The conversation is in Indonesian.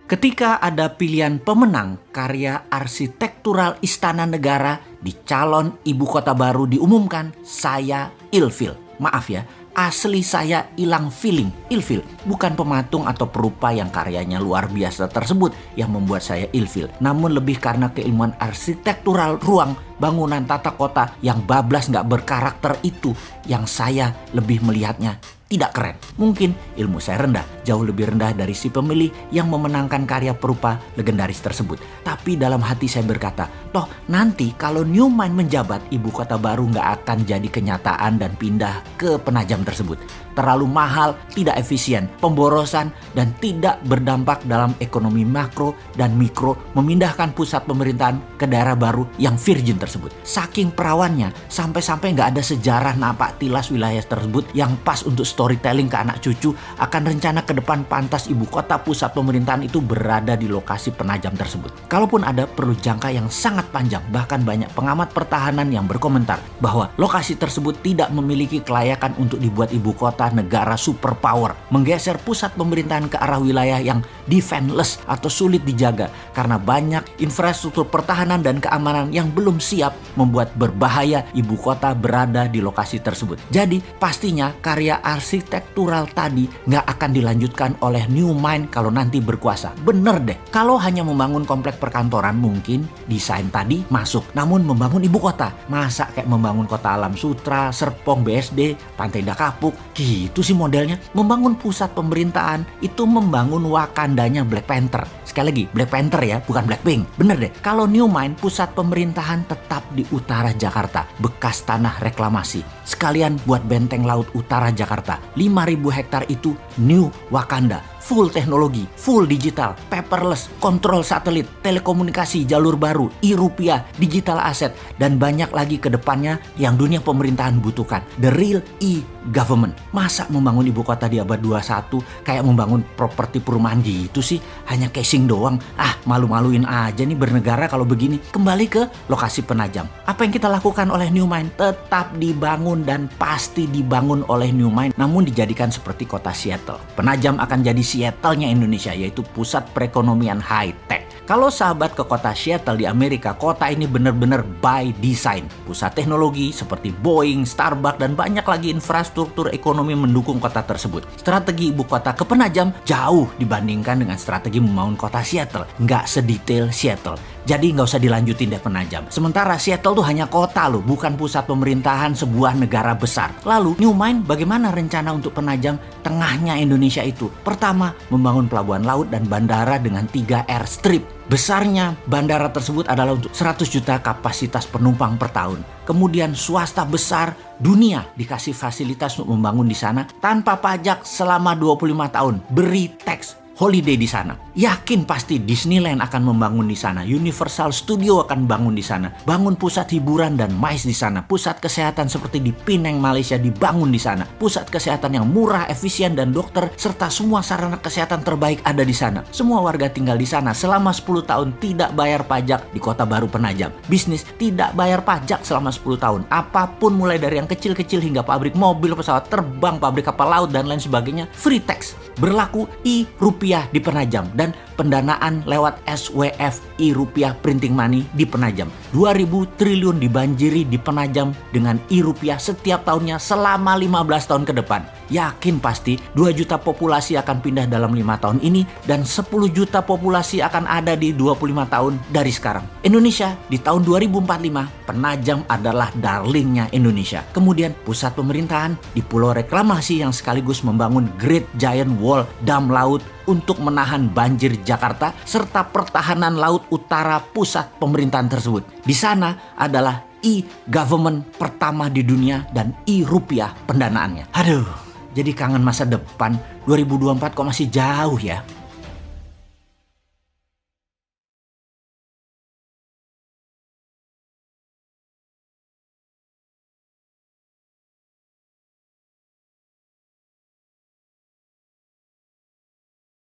Ketika ada pilihan pemenang karya arsitektural Istana Negara di calon ibu kota baru diumumkan, saya ilfil. Maaf ya, asli saya hilang feeling, ilfil. Bukan pematung atau perupa yang karyanya luar biasa tersebut yang membuat saya ilfil. Namun lebih karena keilmuan arsitektural ruang, bangunan tata kota yang bablas gak berkarakter itu yang saya lebih melihatnya tidak keren. Mungkin ilmu saya rendah, jauh lebih rendah dari si pemilih yang memenangkan karya perupa legendaris tersebut. Tapi dalam hati saya berkata, toh nanti kalau New Mind menjabat, ibu kota baru nggak akan jadi kenyataan dan pindah ke Penajam tersebut. Terlalu mahal, tidak efisien, pemborosan, dan tidak berdampak dalam ekonomi makro dan mikro memindahkan pusat pemerintahan ke daerah baru yang virgin tersebut. Saking perawannya, sampai-sampai nggak ada sejarah napak tilas wilayah tersebut yang pas untuk storytelling ke anak cucu akan rencana ke depan pantas ibu kota pusat pemerintahan itu berada di lokasi Penajam tersebut. Kalaupun ada, perlu jangka yang sangat panjang. Bahkan banyak pengamat pertahanan yang berkomentar bahwa lokasi tersebut tidak memiliki kelayakan untuk dibuat ibu kota negara superpower. Menggeser pusat pemerintahan ke arah wilayah yang defenseless atau sulit dijaga karena banyak infrastruktur pertahanan dan keamanan yang belum siap, membuat berbahaya ibu kota berada di lokasi tersebut. Jadi pastinya karya arsitektural tadi nggak akan dilanjutkan oleh New Mind kalau nanti berkuasa. Bener deh, kalau hanya membangun komplek perkantoran mungkin desain tadi masuk. Namun membangun ibu kota, masa kayak membangun kota Alam Sutra, Serpong, BSD, Pantai Indah Kapuk, gitu sih modelnya. Membangun pusat pemerintahan itu membangun Wakandanya Black Panther. Sekali lagi, Black Panther ya, bukan Blackpink. Bener deh, kalau New Mind pusat pemerintahan tetap di utara Jakarta, bekas tanah reklamasi. Sekalian buat benteng laut utara Jakarta. 5.000 hektar itu New Wakanda. Full teknologi, full digital, paperless, kontrol satelit, telekomunikasi jalur baru, e-rupiah, digital aset, dan banyak lagi ke depannya yang dunia pemerintahan butuhkan. The real e-government. Masa membangun ibu kota di abad 21 kayak membangun properti perumahan gitu sih? Hanya casing doang. Malu-maluin aja nih bernegara kalau begini. Kembali ke lokasi Penajam. Apa yang kita lakukan oleh New Mind? Tetap dibangun dan pasti dibangun oleh New Mind, namun dijadikan seperti kota Seattle. Penajam akan jadi Seattle-nya Indonesia, yaitu pusat perekonomian high-tech. Kalau sahabat ke kota Seattle di Amerika, kota ini benar-benar by design. Pusat teknologi seperti Boeing, Starbucks, dan banyak lagi infrastruktur ekonomi mendukung kota tersebut. Strategi ibu kota ke Penajam jauh dibandingkan dengan strategi membangun kota Seattle. Nggak sedetail Seattle. Jadi nggak usah dilanjutin deh Penajam. Sementara Seattle tuh hanya kota loh, bukan pusat pemerintahan sebuah negara besar. Lalu New Mind bagaimana rencana untuk Penajam tengahnya Indonesia itu? Pertama, membangun pelabuhan laut dan bandara dengan 3 airstrip. Besarnya bandara tersebut adalah untuk 100 juta kapasitas penumpang per tahun. Kemudian swasta besar dunia dikasih fasilitas untuk membangun di sana tanpa pajak selama 25 tahun. Beri tax holiday di sana. Yakin pasti Disneyland akan membangun di sana. Universal Studio akan bangun di sana. Bangun pusat hiburan dan MICE di sana. Pusat kesehatan seperti di Penang, Malaysia dibangun di sana. Pusat kesehatan yang murah, efisien, dan dokter serta semua sarana kesehatan terbaik ada di sana. Semua warga tinggal di sana selama 10 tahun tidak bayar pajak di kota baru Penajam. Bisnis tidak bayar pajak selama 10 tahun. Apapun mulai dari yang kecil-kecil hingga pabrik mobil, pesawat terbang, pabrik kapal laut, dan lain sebagainya free tax. Berlaku e-rupiah di Penajam dan pendanaan lewat SWF e-rupiah printing money di Penajam. 2.000 triliun dibanjiri di Penajam dengan e-rupiah setiap tahunnya selama 15 tahun ke depan. Yakin pasti 2 juta populasi akan pindah dalam 5 tahun ini dan 10 juta populasi akan ada di 25 tahun dari sekarang. Indonesia di tahun 2045, Penajam adalah darlingnya Indonesia. Kemudian pusat pemerintahan di pulau reklamasi yang sekaligus membangun Great Giant Wall dam laut untuk menahan banjir Jakarta serta pertahanan laut utara pusat pemerintahan tersebut. Di sana adalah e-government pertama di dunia dan e-rupiah pendanaannya. Aduh, jadi kangen masa depan. 2024 kok masih jauh ya.